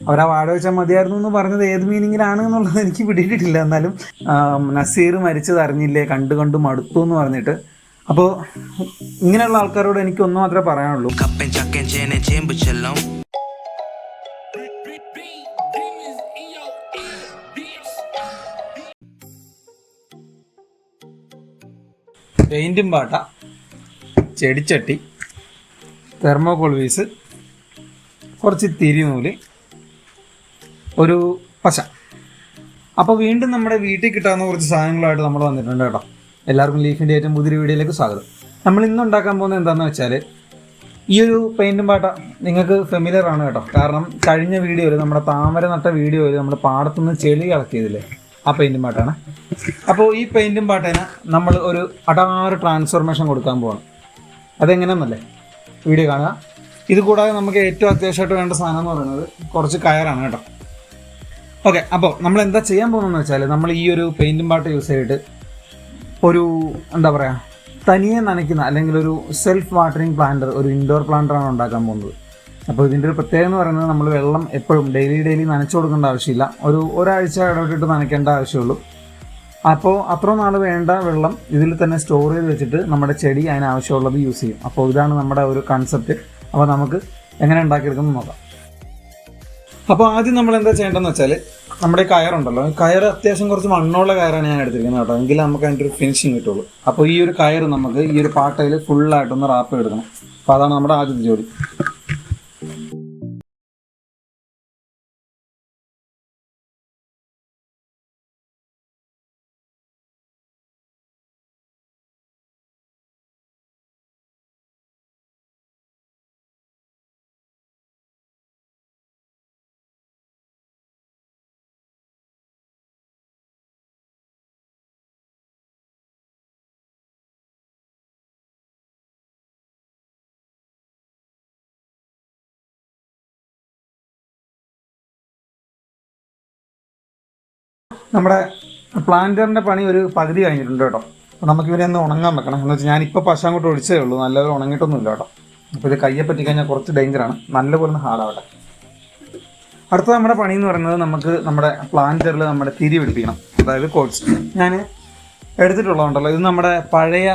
അവർ ആ വാഴ വെച്ചാൽ മതിയായിരുന്നു എന്ന് പറഞ്ഞത് ഏത് മീനിങ്ങിലാണ് എന്നുള്ളത് എനിക്ക് പിടിയിട്ടില്ല. എന്നാലും നസീർ മരിച്ചത് അറിഞ്ഞില്ലേ, കണ്ടു കണ്ടു മടുത്തു എന്ന് പറഞ്ഞിട്ട്. അപ്പോൾ ഇങ്ങനെയുള്ള ആൾക്കാരോട് എനിക്ക് ഒന്നും മാത്രമേ പറയാനുള്ളൂ. പെയിൻറ്റും പാട്ട, ചെടിച്ചട്ടി, തെർമോകോൾ പീസ്, കുറച്ച് തിരിനൂല്, ഒരു പശ. അപ്പോൾ വീണ്ടും നമ്മുടെ വീട്ടിൽ കിട്ടാവുന്ന കുറച്ച് സാധനങ്ങളായിട്ട് നമ്മൾ വന്നിട്ടുണ്ട് കേട്ടോ. എല്ലാവർക്കും ലീഫിൻ്റെ ഏറ്റവും പുതിയ വീഡിയോയിലേക്ക് സ്വാഗതം. നമ്മൾ ഇന്ന് ഉണ്ടാക്കാൻ പോകുന്നത് എന്താണെന്ന് വെച്ചാൽ, ഈ ഒരു പെയിൻറ്റും പാട്ട നിങ്ങൾക്ക് ഫെമിലിയർ ആണ് കേട്ടോ. കാരണം കഴിഞ്ഞ വീഡിയോയിൽ, നമ്മുടെ താമര നട്ട വീഡിയോയിൽ നമ്മൾ പാടത്തുനിന്ന് ചെളി കളക്കിയതില്ലേ, ആ പെയിൻറ്റും പാട്ടാണ്. അപ്പോൾ ഈ പെയിൻറ്റും പാട്ടേനെ നമ്മൾ ഒരു അടാറ് ട്രാൻസ്ഫോർമേഷൻ കൊടുക്കാൻ പോകണം. അതെങ്ങനെയാണെന്നല്ലേ വീഡിയോ കാണുക. ഇത് കൂടാതെ നമുക്ക് ഏറ്റവും അത്യാവശ്യമായിട്ട് വേണ്ട സാധനം എന്ന് പറയുന്നത് കുറച്ച് കയറാണ് കേട്ടോ. ഓക്കെ, അപ്പോൾ നമ്മൾ എന്താ ചെയ്യാൻ പോകുന്നതെന്ന് വെച്ചാൽ, നമ്മൾ ഈ ഒരു പെയിൻറ്റും പാട്ട് യൂസ് ചെയ്തിട്ട് ഒരു എന്താ പറയുക, തനിയെ നനയ്ക്കുന്ന അല്ലെങ്കിൽ ഒരു സെൽഫ് വാട്ടറിങ് പ്ലാന്റർ, ഒരു ഇൻഡോർ പ്ലാന്ററാണ് ഉണ്ടാക്കാൻ പോകുന്നത്. അപ്പോൾ ഇതിൻ്റെ ഒരു പ്രത്യേകത എന്ന് പറയുന്നത്, നമ്മൾ വെള്ളം എപ്പോഴും ഡെയിലി നനച്ചു കൊടുക്കേണ്ട ആവശ്യമില്ല. ഒരാഴ്ച ഇടവിട്ടിട്ട് നനയ്ക്കേണ്ട ആവശ്യമുള്ളൂ. അപ്പോൾ അത്ര നാൾ വേണ്ട വെള്ളം ഇതിൽ തന്നെ സ്റ്റോർ ചെയ്ത് വെച്ചിട്ട് നമ്മുടെ ചെടി അതിനാവശ്യമുള്ളത് യൂസ് ചെയ്യും. അപ്പോൾ ഇതാണ് നമ്മുടെ ഒരു കൺസെപ്റ്റ്. അപ്പോൾ നമുക്ക് എങ്ങനെ ഉണ്ടാക്കിയെടുക്കുന്നത് നോക്കാം. അപ്പോൾ ആദ്യം നമ്മൾ എന്താ ചെയ്യേണ്ടതെന്ന് വെച്ചാൽ, നമ്മുടെ കയറുണ്ടല്ലോ, കയർ അത്യാവശ്യം കുറച്ച് മണ്ണുള്ള കയറാണ് ഞാൻ എടുത്തിരിക്കുന്നത് കേട്ടോ. എങ്കിലും നമുക്ക് അതിൻ്റെ ഒരു ഫിനിഷിങ് കിട്ടുള്ളൂ. അപ്പോൾ ഈ ഒരു കയർ നമുക്ക് ഈ ഒരു പാട്ടയിൽ ഫുള്ളായിട്ടൊന്ന് റാപ്പ് എടുക്കണം. അപ്പോൾ അതാണ് നമ്മുടെ ആദ്യത്തെ ജോലി. നമ്മുടെ പ്ലാന്ററിൻ്റെ പണി ഒരു പകുതി കഴിഞ്ഞിട്ടുണ്ട് കേട്ടോ. അപ്പോൾ നമുക്കിവരെ ഒന്ന് ഉണങ്ങാൻ വെക്കണം. എന്ന് വെച്ചാൽ ഞാനിപ്പോൾ പശ അങ്ങോട്ട് ഒഴിച്ചേ ഉള്ളൂ, നല്ലപോലെ ഉണങ്ങിയിട്ടൊന്നുമില്ല കേട്ടോ. അപ്പോൾ ഇത് കയ്യെ പറ്റി കഴിഞ്ഞാൽ കുറച്ച് ഡേഞ്ചറാണ്, നല്ലപോലെ ഒന്ന് ഹാർഡാവട്ടെ. അടുത്ത നമ്മുടെ പണി എന്ന് പറയുന്നത്, നമുക്ക് നമ്മുടെ പ്ലാന്ററിൽ നമ്മുടെ തിരി പിടിപ്പിക്കണം, അതായത് കോട്സ്. ഞാൻ എടുത്തിട്ടുള്ളതുണ്ടല്ലോ, ഇത് നമ്മുടെ പഴയ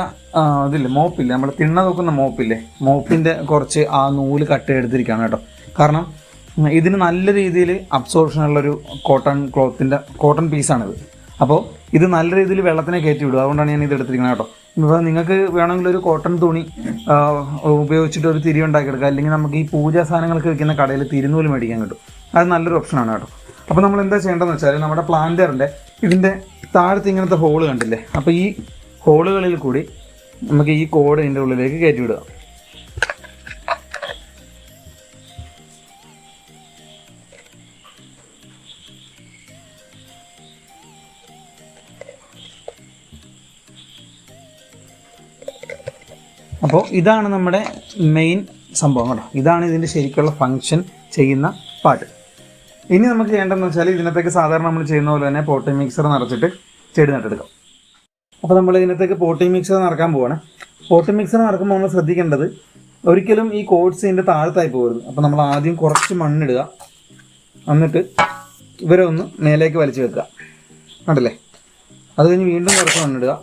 ഇതില്ലേ, മോപ്പില്ലേ, നമ്മൾ തിണ്ണ നോക്കുന്ന മോപ്പില്ലേ, മോപ്പിൻ്റെ കുറച്ച് ആ നൂല് കട്ട് എടുത്തിരിക്കുകയാണ് കേട്ടോ. കാരണം ഇതിന് നല്ല രീതിയിൽ അബ്സോർപ്ഷനുള്ളൊരു കോട്ടൺ പീസാണിത്. അപ്പോൾ ഇത് നല്ല രീതിയിൽ വെള്ളത്തിനെ കയറ്റി വിടും. അതുകൊണ്ടാണ് ഞാൻ ഇത് എടുത്തിരിക്കുന്നത് കേട്ടോ. ഇപ്പോൾ നിങ്ങൾക്ക് വേണമെങ്കിൽ ഒരു കോട്ടൺ തുണി ഉപയോഗിച്ചിട്ട് ഒരു തിരി ഉണ്ടാക്കിയെടുക്കുക. അല്ലെങ്കിൽ നമുക്ക് ഈ പൂജാ സാധനങ്ങൾക്ക് വയ്ക്കുന്ന കടയിൽ തിരുനൂല് മേടിക്കാൻ കിട്ടും. അത് നല്ലൊരു ഓപ്ഷനാണ് കേട്ടോ. അപ്പോൾ നമ്മൾ എന്താ ചെയ്യേണ്ടതെന്ന് വെച്ചാൽ, നമ്മുടെ പ്ലാന്ററിൻ്റെ ഇതിൻ്റെ താഴത്ത് ഇങ്ങനത്തെ ഹോള് കണ്ടില്ലേ, അപ്പോൾ ഈ ഹോളുകളിൽ കൂടി നമുക്ക് ഈ കോഡ് ഇതിൻ്റെ ഉള്ളിലേക്ക് കയറ്റി വിടുക. അപ്പോൾ ഇതാണ് നമ്മുടെ മെയിൻ സംഭവം കേട്ടോ. ഇതാണ് ഇതിൻ്റെ ശരിക്കുള്ള ഫങ്ഷൻ ചെയ്യുന്ന പാട്ട്. ഇനി നമുക്ക് ചെയ്യേണ്ടതെന്ന് വെച്ചാൽ, ഇതിനകത്തേക്ക് സാധാരണ നമ്മൾ ചെയ്യുന്ന പോലെ തന്നെ പോട്ടി മിക്സർ നിറച്ചിട്ട് ചെടി നട്ടെടുക്കാം. അപ്പോൾ നമ്മൾ ഇതിനകത്തേക്ക് പോട്ടി മിക്സർ നിറക്കാൻ പോവാണ്. പോട്ടി മിക്സർ നിറക്കുമ്പോൾ നമ്മൾ ശ്രദ്ധിക്കേണ്ടത്, ഒരിക്കലും ഈ കോട്സ് ഇതിൻ്റെ താഴത്തായി പോകരുത്. അപ്പോൾ നമ്മൾ ആദ്യം കുറച്ച് മണ്ണിടുക, എന്നിട്ട് ഇവരെ ഒന്ന് മേലേക്ക് വലിച്ചു വെക്കുക, കണ്ടല്ലേ. അത് കഴിഞ്ഞ് വീണ്ടും കുറച്ച് മണ്ണിടുക.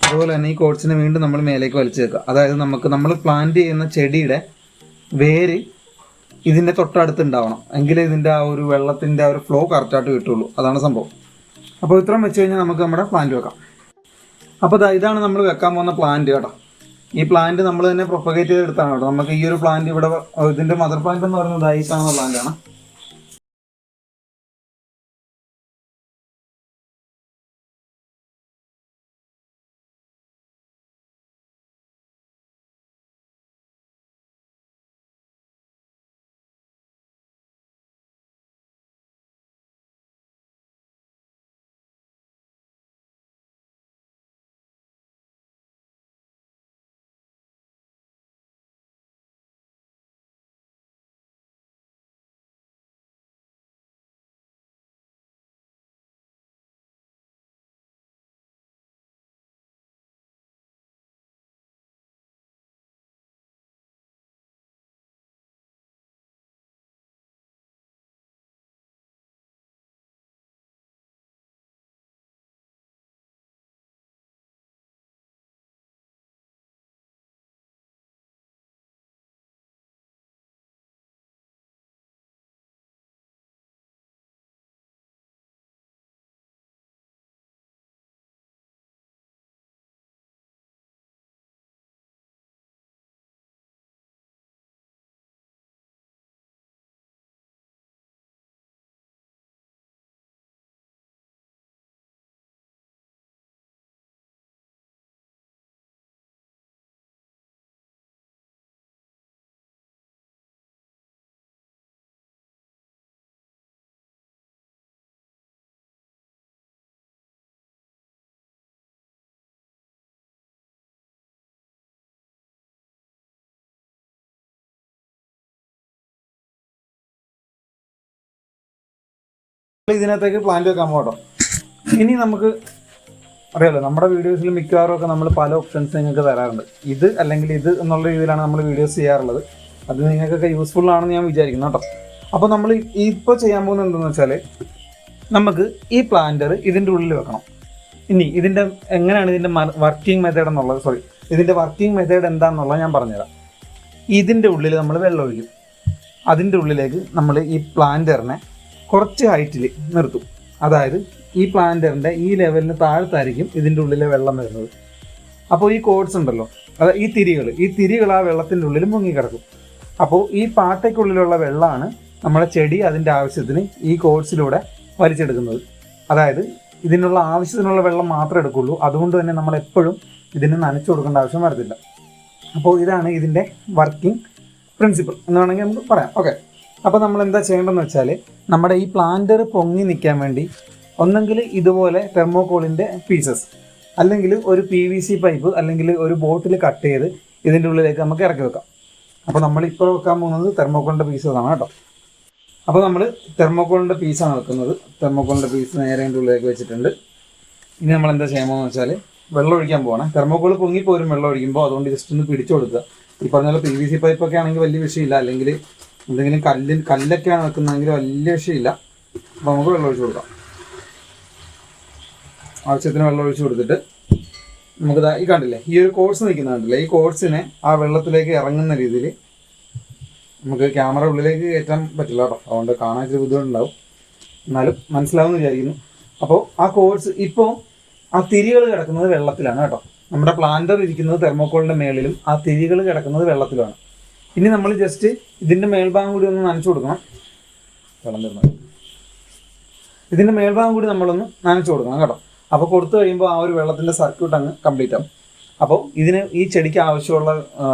അതുപോലെ തന്നെ ഈ കോട്സിനെ വീണ്ടും നമ്മൾ മേലേക്ക് വലിച്ചു വെക്കുക. അതായത് നമ്മൾ പ്ലാന്റ് ചെയ്യുന്ന ചെടിയുടെ വേര് ഇതിൻ്റെ തൊട്ടടുത്ത് ഉണ്ടാവണം, എങ്കിലേ ഇതിൻ്റെ ആ ഒരു വെള്ളത്തിൻ്റെ ആ ഒരു ഫ്ലോ കറക്റ്റായിട്ട് കിട്ടുള്ളൂ. അതാണ് സംഭവം. അപ്പോൾ ഇത്രയും വെച്ച് കഴിഞ്ഞാൽ നമുക്ക് നമ്മുടെ പ്ലാന്റ് വെക്കാം. അപ്പോൾ ഇതാണ് നമ്മൾ വെക്കാൻ പോകുന്ന പ്ലാന്റ് കേട്ടോ. ഈ പ്ലാന്റ് നമ്മൾ തന്നെ പ്രൊപ്പഗേറ്റ് ചെയ്തെടുത്താണ് കേട്ടോ. നമുക്ക് ഈ ഒരു പ്ലാന്റ് ഇവിടെ, ഇതിൻ്റെ മദർ പ്ലാന്റ് എന്ന് പറയുന്നത് ഈ കാണുന്ന പ്ലാന്റാണ്. ഇതിനകത്തേക്ക് പ്ലാന്റ് വെക്കാൻ പോകട്ടോ. ഇനി നമുക്ക് അറിയാലോ, നമ്മുടെ വീഡിയോസിൽ മിക്കവാറും ഒക്കെ നമ്മൾ പല ഓപ്ഷൻസ് നിങ്ങൾക്ക് തരാറുണ്ട്. ഇത് അല്ലെങ്കിൽ ഇത് എന്നുള്ള രീതിയിലാണ് നമ്മൾ വീഡിയോസ് ചെയ്യാറുള്ളത്. അത് നിങ്ങൾക്കൊക്കെ യൂസ്ഫുൾ ആണെന്ന് ഞാൻ വിചാരിക്കുന്നു കേട്ടോ. അപ്പോൾ നമ്മൾ ഇപ്പോൾ ചെയ്യാൻ പോകുന്നത് എന്താണെന്ന് വെച്ചാൽ, നമുക്ക് ഈ പ്ലാന്റർ ഇതിൻ്റെ ഉള്ളിൽ വെക്കണം. ഇനി ഇതിൻ്റെ എങ്ങനെയാണ് ഇതിൻ്റെ വർക്കിംഗ് മെത്തേഡ് എന്നുള്ളത്, ഇതിൻ്റെ വർക്കിംഗ് മെത്തേഡ് എന്താണെന്നുള്ളത് ഞാൻ പറഞ്ഞുതരാം. ഇതിൻ്റെ ഉള്ളിൽ നമ്മൾ വെള്ളം ഒഴിക്കും. അതിൻ്റെ ഉള്ളിലേക്ക് നമ്മൾ ഈ പ്ലാന്ററിനെ കുറച്ച് ഹൈറ്റിൽ നിർത്തും. അതായത് ഈ പ്ലാന്ററിൻ്റെ ഈ ലെവലിന് താഴത്തായിരിക്കും ഇതിൻ്റെ ഉള്ളിലെ വെള്ളം വരുന്നത്. അപ്പോൾ ഈ കോഡ്സ് ഉണ്ടല്ലോ, അത് ഈ തിരികൾ ആ വെള്ളത്തിൻ്റെ ഉള്ളിൽ മുങ്ങിക്കിടക്കും. അപ്പോൾ ഈ പാട്ടയ്ക്കുള്ളിലുള്ള വെള്ളമാണ് നമ്മുടെ ചെടി അതിൻ്റെ ആവശ്യത്തിന് ഈ കോഡ്സിലൂടെ വലിച്ചെടുക്കുന്നത്. അതായത് ഇതിനുള്ള ആവശ്യത്തിനുള്ള വെള്ളം മാത്രമേ എടുക്കുള്ളൂ. അതുകൊണ്ട് തന്നെ നമ്മൾ എപ്പോഴും ഇതിന് നനച്ചു കൊടുക്കേണ്ട ആവശ്യം വരത്തില്ല. അപ്പോൾ ഇതാണ് ഇതിൻ്റെ വർക്കിംഗ് പ്രിൻസിപ്പിൾ എന്ന് വേണമെങ്കിൽ നമുക്ക് പറയാം. ഓക്കെ, അപ്പോൾ നമ്മൾ എന്താ ചെയ്യേണ്ടതെന്ന് വെച്ചാൽ, നമ്മുടെ ഈ പ്ലാന്റർ പൊങ്ങി നിൽക്കാൻ വേണ്ടി ഒന്നെങ്കിൽ ഇതുപോലെ തെർമോകോളിൻ്റെ പീസസ്, അല്ലെങ്കിൽ ഒരു PVC പൈപ്പ്, അല്ലെങ്കിൽ ഒരു ബോട്ടിൽ കട്ട് ചെയ്ത് ഇതിൻ്റെ ഉള്ളിലേക്ക് നമുക്ക് ഇറക്കി വെക്കാം. അപ്പോൾ നമ്മൾ ഇപ്പോൾ വെക്കാൻ പോകുന്നത് തെർമോകോളിൻ്റെ പീസസാണ് കേട്ടോ. അപ്പോൾ നമ്മൾ തെർമോകോളിൻ്റെ പീസാണ് വെക്കുന്നത്. തെർമോകോളിൻ്റെ പീസ് നേരെ ഇതിൻ്റെ ഉള്ളിലേക്ക് വെച്ചിട്ടുണ്ട്. ഇനി നമ്മൾ എന്താ ചെയ്യാൻ പോകുന്നത് വെച്ചാൽ, വെള്ളം ഒഴിക്കാൻ പോകണം. തെർമോകോൾ പൊങ്ങിപ്പോരും വെള്ളം ഒഴിക്കുമ്പോൾ. അതുകൊണ്ട് ജസ്റ്റ് ഒന്ന് പിടിച്ചു കൊടുക്കുക. ഈ പറഞ്ഞ പോലെ PVC പൈപ്പൊക്കെ ആണെങ്കിൽ വലിയ വിഷയമില്ല, അല്ലെങ്കിൽ എന്തെങ്കിലും കല്ലൊക്കെയാണ് വെക്കുന്നതെങ്കിൽ വലിയ വിഷയമില്ല. അപ്പോൾ നമുക്ക് വെള്ളം ഒഴിച്ച് കൊടുക്കാം. ആവശ്യത്തിന് വെള്ളം ഒഴിച്ച് കൊടുത്തിട്ട് നമുക്ക് ഈ കണ്ടില്ലേ, ഈ ഒരു കോഴ്സ് നിൽക്കുന്ന കണ്ടില്ലേ, ഈ കോഴ്സിനെ ആ വെള്ളത്തിലേക്ക് ഇറങ്ങുന്ന രീതിയിൽ, നമുക്ക് ക്യാമറ ഉള്ളിലേക്ക് കയറ്റാൻ പറ്റില്ല കേട്ടോ, അതുകൊണ്ട് കാണാൻ ഇച്ചിരി ബുദ്ധിമുട്ടുണ്ടാവും, എന്നാലും മനസ്സിലാവുമെന്ന് വിചാരിക്കുന്നു. അപ്പോൾ ആ കോഴ്സ് ഇപ്പോൾ ആ തിരികൾ കിടക്കുന്നത് വെള്ളത്തിലാണ് കേട്ടോ. നമ്മുടെ പ്ലാന്റർ ഇരിക്കുന്നത് തെർമോക്കോളിൻ്റെ മേളിലും ആ തിരികൾ കിടക്കുന്നത് വെള്ളത്തിലാണ്. ഇനി നമ്മൾ ജസ്റ്റ് ഇതിൻ്റെ മേൽഭാഗം കൂടി ഒന്ന് നനച്ചു കൊടുക്കണം. വെള്ളം തരുന്നത് ഇതിൻ്റെ മേൽഭാഗം കൂടി നമ്മളൊന്ന് നനച്ചു കൊടുക്കണം കേട്ടോ. അപ്പോൾ കൊടുത്തു കഴിയുമ്പോൾ ആ ഒരു വെള്ളത്തിൻ്റെ സർക്യൂട്ട് അങ്ങ് കംപ്ലീറ്റ് ആവും. അപ്പോൾ ഈ ചെടിക്ക് ആവശ്യമുള്ള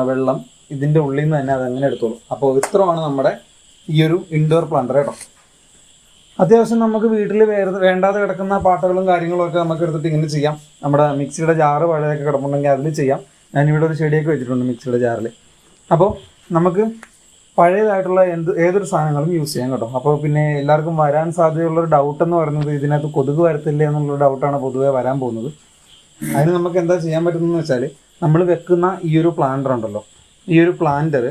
വെള്ളം ഇതിൻ്റെ ഉള്ളിൽ നിന്ന് തന്നെ അതങ്ങനെ എടുത്തോളും. അപ്പോൾ ഇത്രയാണ് നമ്മുടെ ഈ ഒരു ഇൻഡോർ പ്ലാന്റർ കേട്ടോ. അത്യാവശ്യം നമുക്ക് വീട്ടിൽ വേണ്ടാതെ കിടക്കുന്ന പാട്ടകളും കാര്യങ്ങളും ഒക്കെ നമുക്ക് എടുത്തിട്ട് ഇങ്ങനെ ചെയ്യാം. നമ്മുടെ മിക്സിയുടെ ജാറ് പഴയൊക്കെ കിടപ്പുണ്ടെങ്കിൽ അതിൽ ചെയ്യാം. ഞാനിവിടെ ഒരു ചെടിയൊക്കെ വെച്ചിട്ടുണ്ട് മിക്സിയുടെ ജാറിൽ. അപ്പോൾ നമുക്ക് പഴയതായിട്ടുള്ള ഏതൊരു സാധനങ്ങളും യൂസ് ചെയ്യാം കേട്ടോ. അപ്പോൾ പിന്നെ എല്ലാവർക്കും വരാൻ സാധ്യതയുള്ളൊരു ഡൗട്ട് എന്ന് പറയുന്നത്, ഇതിനകത്ത് കൊതുക് വരത്തില്ല എന്നുള്ളൊരു ഡൗട്ടാണ് പൊതുവേ വരാൻ പോകുന്നത്. അതിന് നമുക്ക് എന്താ ചെയ്യാൻ പറ്റുന്നതെന്ന് വെച്ചാൽ, നമ്മൾ വെക്കുന്ന ഈ ഒരു പ്ലാന്റർ ഉണ്ടല്ലോ, ഈ ഒരു പ്ലാന്റർ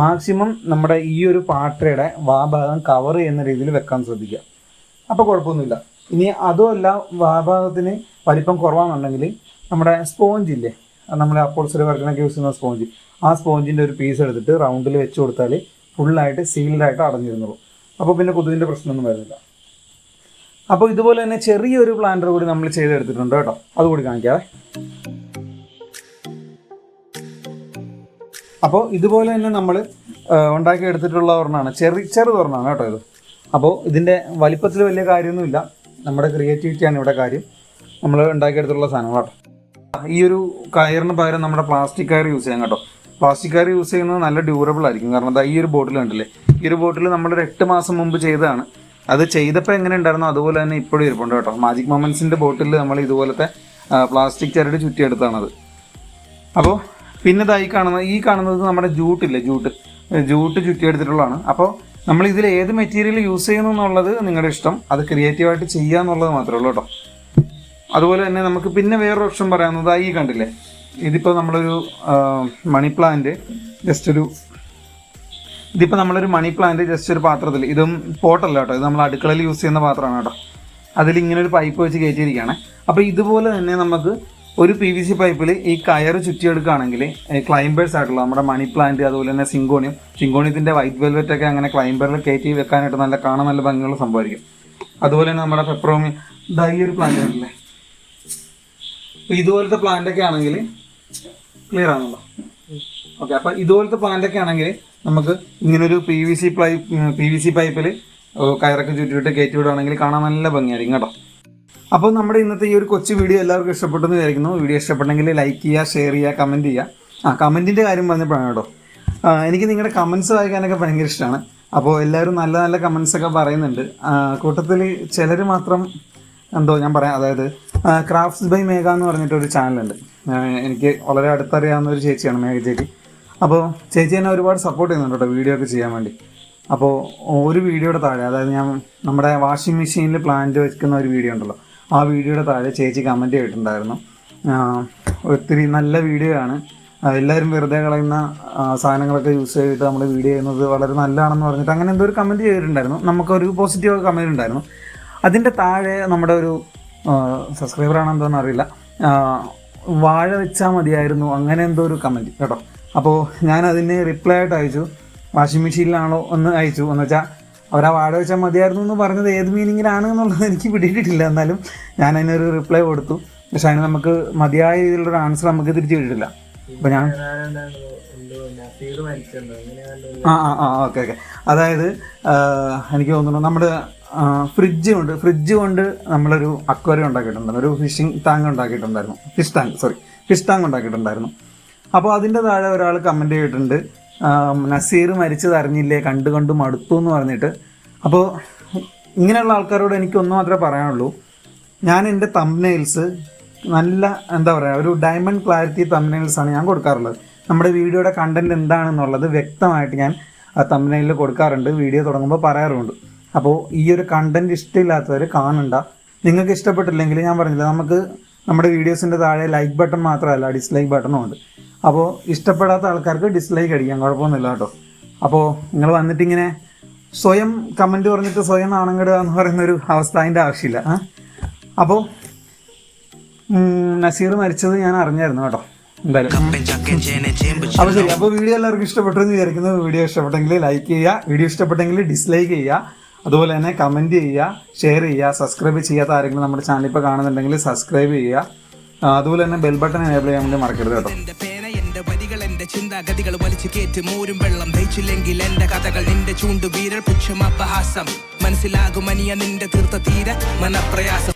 മാക്സിമം നമ്മുടെ ഈ ഒരു പാത്രയുടെ വാഭാഗം കവർ ചെയ്യുന്ന രീതിയിൽ വെക്കാൻ ശ്രദ്ധിക്കുക. അപ്പോൾ കുഴപ്പമൊന്നുമില്ല. ഇനി അതുമല്ല, വാഭാഗത്തിന് വലിപ്പം കുറവാണെന്നുണ്ടെങ്കിൽ നമ്മുടെ സ്പോഞ്ചില്ലേ, നമ്മൾ അപ്പോൾസറി വർക്കിനൊക്കെ യൂസ് ചെയ്യുന്ന സ്പോഞ്ച്, ആ സ്പോഞ്ചിൻ്റെ ഒരു പീസ് എടുത്തിട്ട് റൗണ്ടിൽ വെച്ച് കൊടുത്താൽ ഫുള്ളായിട്ട് സീൽഡായിട്ട് അടഞ്ഞിരുന്നുള്ളൂ. അപ്പോൾ പിന്നെ കൊതുകിൻ്റെ പ്രശ്നമൊന്നും വരുന്നില്ല. അപ്പോൾ ഇതുപോലെ തന്നെ ചെറിയൊരു പ്ലാന്റർ കൂടി നമ്മൾ ചെയ്തെടുത്തിട്ടുണ്ട് കേട്ടോ, അതുകൂടി കാണിക്കാവേ. അപ്പോൾ ഇതുപോലെ തന്നെ നമ്മൾ ഉണ്ടാക്കിയെടുത്തിട്ടുള്ള ഒരെണ്ണമാണ്, ചെറുതൊരെണ്ണമാണ് കേട്ടോ ഇത്. അപ്പോൾ ഇതിൻ്റെ വലിപ്പത്തിൽ വലിയ കാര്യമൊന്നുമില്ല, നമ്മുടെ ക്രിയേറ്റിവിറ്റിയാണ് ഇവിടെ കാര്യം. നമ്മൾ ഉണ്ടാക്കിയെടുത്തിട്ടുള്ള സാധനങ്ങൾ കേട്ടോ. ഈ ഒരു കയറിന് പകരം നമ്മുടെ പ്ലാസ്റ്റിക് കയർ യൂസ് ചെയ്യാം കേട്ടോ. പ്ലാസ്റ്റിക് കയർ യൂസ് ചെയ്യുന്നത് നല്ല ഡ്യൂറബിൾ ആയിരിക്കും. കാരണം എന്താ, ഈ ഒരു ബോട്ടിൽ കണ്ടില്ലേ, ഈ ഒരു ബോട്ടിൽ നമ്മളൊരു 8 മാസം മുമ്പ് ചെയ്തതാണ്. അത് ചെയ്തപ്പോൾ എങ്ങനെ ഉണ്ടായിരുന്നോ അതുപോലെ തന്നെ ഇപ്പോഴും ഇരിപ്പുണ്ട് കേട്ടോ. മാജിക് മൊമെൻറ്റ്സിൻ്റെ ബോട്ടിൽ നമ്മൾ ഇതുപോലത്തെ പ്ലാസ്റ്റിക് ചരട് ചുറ്റിയെടുത്താണത്. അപ്പോൾ പിന്നെ ഈ കാണുന്നത് നമ്മുടെ ജൂട്ട് ചുറ്റിയെടുത്തിട്ടുള്ളതാണ്. അപ്പോൾ നമ്മൾ ഇതിൽ ഏത് മെറ്റീരിയൽ യൂസ് ചെയ്യുന്നു എന്നുള്ളത് നിങ്ങളുടെ ഇഷ്ടം, അത് ക്രിയേറ്റീവായിട്ട് ചെയ്യുക എന്നുള്ളത് മാത്രമേ ഉള്ളൂ കേട്ടോ. അതുപോലെ തന്നെ നമുക്ക് പിന്നെ വേറൊരു ഓപ്ഷൻ പറയാവുന്നത്, ഈ കണ്ടില്ലേ, ഇതിപ്പോൾ നമ്മളൊരു മണി പ്ലാന്റ് ജസ്റ്റ് ഒരു പാത്രത്തിൽ, ഇതും പോട്ടല്ല കേട്ടോ, ഇത് നമ്മൾ അടുക്കളയിൽ യൂസ് ചെയ്യുന്ന പാത്രമാണ് കേട്ടോ. അതിലിങ്ങനെ ഒരു പൈപ്പ് വെച്ച് കയറ്റിയിരിക്കുകയാണ്. അപ്പോൾ ഇതുപോലെ തന്നെ നമുക്ക് ഒരു PVC പൈപ്പിൽ ഈ കയറ് ചുറ്റിയെടുക്കുകയാണെങ്കിൽ ക്ലൈംബേഴ്സ് ആയിട്ടുള്ള നമ്മുടെ മണി പ്ലാന്റ്, അതുപോലെ തന്നെ സിങ്കോണിയത്തിൻ്റെ വൈറ്റ് വെൽവെറ്റ് ഒക്കെ അങ്ങനെ ക്ലൈംബറിൽ കയറ്റി വെക്കാനായിട്ട് കാണാൻ നല്ല ഭംഗിയുള്ള സംഭവമായിരിക്കും. അതുപോലെ തന്നെ നമ്മുടെ പെപ്പറോമി, ഈ ഒരു പ്ലാന്റ് ആണല്ലേ, അപ്പോൾ ഇതുപോലത്തെ പ്ലാന്റൊക്കെ ആണെങ്കിൽ ക്ലിയർ ആണല്ലോ. ഓക്കെ, അപ്പോൾ ഇതുപോലത്തെ പ്ലാന്റൊക്കെ ആണെങ്കിൽ നമുക്ക് ഇങ്ങനൊരു PVC പൈപ്പിൽ കയറൊക്കെ ചുറ്റിയിട്ട് കയറ്റി വിടുകയാണെങ്കിൽ കാണാൻ നല്ല ഭംഗിയായിരിക്കും കേട്ടോ. അപ്പോൾ നമ്മുടെ ഇന്നത്തെ ഈ ഒരു കൊച്ചു വീഡിയോ എല്ലാവർക്കും ഇഷ്ടപ്പെട്ടെന്ന് വിചാരിക്കുന്നു. വീഡിയോ ഇഷ്ടപ്പെട്ടെങ്കിൽ ലൈക്ക് ചെയ്യുക, ഷെയർ ചെയ്യുക, കമൻറ്റ് ചെയ്യുക. കമൻറ്റിൻ്റെ കാര്യം പറഞ്ഞപ്പോഴാണ് കേട്ടോ, എനിക്ക് നിങ്ങളുടെ കമൻറ്റ്സ് വായിക്കാനൊക്കെ ഭയങ്കര ഇഷ്ടമാണ്. അപ്പോൾ എല്ലാവരും നല്ല നല്ല കമൻസൊക്കെ പറയുന്നുണ്ട്. കൂട്ടത്തിൽ ചിലർ മാത്രം ഞാൻ പറയാം, അതായത് ക്രാഫ്റ്റ്സ് ബൈ മേഘ എന്ന് പറഞ്ഞിട്ടൊരു ചാനലുണ്ട്. എനിക്ക് വളരെ അടുത്തറിയാവുന്ന ഒരു ചേച്ചിയാണ് മേഘ ചേച്ചി. അപ്പോൾ ചേച്ചി എന്നെ ഒരുപാട് സപ്പോർട്ട് ചെയ്യുന്നുണ്ട് കേട്ടോ വീഡിയോ ഒക്കെ ചെയ്യാൻ വേണ്ടി. അപ്പോൾ ഒരു വീഡിയോയുടെ താഴെ, അതായത് ഞാൻ നമ്മുടെ വാഷിംഗ് മെഷീനിൽ പ്ലാന്റ് വെക്കുന്ന ഒരു വീഡിയോ ഉണ്ടല്ലോ, ആ വീഡിയോയുടെ താഴെ ചേച്ചി കമൻറ്റ് ചെയ്തിട്ടുണ്ടായിരുന്നു, ഒത്തിരി നല്ല വീഡിയോ ആണ്, എല്ലാവരും വെറുതെ കളയുന്ന സാധനങ്ങളൊക്കെ യൂസ് ചെയ്തിട്ട് നമ്മൾ വീഡിയോ ചെയ്യുന്നത് വളരെ നല്ലതാണെന്ന് പറഞ്ഞിട്ട് അങ്ങനെ എന്തോ ഒരു കമൻറ്റ് ചെയ്തിട്ടുണ്ടായിരുന്നു. നമുക്കൊരു പോസിറ്റീവ് കമൻറ്റ് ഉണ്ടായിരുന്നു. അതിൻ്റെ താഴെ നമ്മുടെ ഒരു സബ്സ്ക്രൈബറാണോ എന്തോന്ന് അറിയില്ല, വാഴ വെച്ചാൽ മതിയായിരുന്നു അങ്ങനെ എന്തോ ഒരു കമൻറ്റ് കേട്ടോ. അപ്പോൾ ഞാനതിന് റിപ്ലൈ ആയിട്ട് അയച്ചു, വാഷിംഗ് മെഷീനിലാണോ ഒന്ന് അയച്ചു. എന്ന് വെച്ചാൽ അവരാ വാഴ വെച്ചാൽ മതിയായിരുന്നു എന്ന് പറഞ്ഞത് ഏത് മീനിങ്ങിലാണ് എന്നുള്ളത് എനിക്ക് പിടിയിട്ടിട്ടില്ല. എന്നാലും ഞാൻ അതിനൊരു റിപ്ലൈ കൊടുത്തു. പക്ഷെ അതിന് നമുക്ക് മതിയായ രീതിയിലുള്ളൊരു ആൻസർ നമുക്ക് തിരിച്ചു കിട്ടിയിട്ടില്ല. അപ്പോൾ ഞാൻ ഓക്കെ. അതായത് എനിക്ക് തോന്നുന്നു നമ്മുടെ ഫ്രിഡ്ജ് കൊണ്ട് നമ്മളൊരു അക്വേറിയം ഉണ്ടാക്കിയിട്ടുണ്ടായിരുന്നു, ഒരു ഫിഷ് ടാങ്ക് ഉണ്ടാക്കിയിട്ടുണ്ടായിരുന്നു. അപ്പോൾ അതിൻ്റെ താഴെ ഒരാൾ കമൻറ്റ് ചെയ്തിട്ടുണ്ട്, നസീർ മരിച്ചത് അറിഞ്ഞില്ലേ, കണ്ടു മടുത്തു എന്ന് പറഞ്ഞിട്ട്. അപ്പോൾ ഇങ്ങനെയുള്ള ആൾക്കാരോട് എനിക്കൊന്നും മാത്രമേ പറയാനുള്ളൂ, ഞാൻ എൻ്റെ തംബ്നെയിൽസ് നല്ല എന്താ പറയുക, ഒരു ഡയമണ്ട് ക്ലാരിറ്റി തംബ്നെയിൽസാണ് ഞാൻ കൊടുക്കാറുള്ളത്. നമ്മുടെ വീഡിയോയുടെ കണ്ടൻറ്റ് എന്താണെന്നുള്ളത് വ്യക്തമായിട്ട് ഞാൻ തംബ്നെയിലിൽ കൊടുക്കാറുണ്ട്, വീഡിയോ തുടങ്ങുമ്പോൾ പറയാറുമുണ്ട്. അപ്പോൾ ഈ ഒരു കണ്ടൻറ്റ് ഇഷ്ടമില്ലാത്തവർ കാണണ്ട. നിങ്ങൾക്ക് ഇഷ്ടപ്പെട്ടില്ലെങ്കിൽ ഞാൻ പറഞ്ഞില്ല, നമുക്ക് നമ്മുടെ വീഡിയോസിൻ്റെ താഴെ ലൈക്ക് ബട്ടൺ മാത്രമല്ല ഡിസ്ലൈക്ക് ബട്ടണും ഉണ്ട്. അപ്പോൾ ഇഷ്ടപ്പെടാത്ത ആൾക്കാർക്ക് ഡിസ്ലൈക്ക് അടിക്കാം, കുഴപ്പമൊന്നുമില്ല കേട്ടോ. അപ്പോൾ നിങ്ങൾ വന്നിട്ടിങ്ങനെ സ്വയം കമൻറ്റ് പറഞ്ഞിട്ട് സ്വയം നാണം കെടുക എന്ന് പറയുന്നൊരു അവസ്ഥ അതിൻ്റെ ആവശ്യമില്ല. അപ്പോൾ നസീർ മരിച്ചത് ഞാൻ അറിഞ്ഞായിരുന്നു കേട്ടോ എന്തായാലും. അപ്പോൾ ശരി, അപ്പോൾ വീഡിയോ എല്ലാവർക്കും ഇഷ്ടപ്പെട്ടു എന്ന് വിചാരിക്കുന്നു. വീഡിയോ ഇഷ്ടപ്പെട്ടെങ്കിൽ ലൈക്ക് ചെയ്യുക, വീഡിയോ ഇഷ്ടപ്പെട്ടെങ്കിൽ ഡിസ്ലൈക്ക് ചെയ്യുക, അതുപോലെ തന്നെ കമൻറ്റ് ചെയ്യുക, ഷെയർ ചെയ്യുക. സബ്സ്ക്രൈബ് ചെയ്യാത്ത ആരെങ്കിലും നമ്മുടെ ചാനൽ ഇപ്പോൾ കാണുന്നുണ്ടെങ്കിൽ സബ്സ്ക്രൈബ് ചെയ്യുക. അതുപോലെ തന്നെ ബെൽ ബട്ടൺ എനേബിൾ ചെയ്യാൻ വേണ്ടി മറക്കരുത് കേട്ടോ. എന്റെ ചിന്താഗതികൾ വലിച്ചു കയറ്റി മൂരും വെള്ളം ദഹിച്ചില്ലെങ്കിൽ എന്റെ കഥകൾ നിന്റെ ചൂണ്ടു വീരൽ പുച്ഛം അപഹാസം മനസ്സിലാകും അനിയ നിന്റെ തീർത്ത തീര മനപ്രയാസം.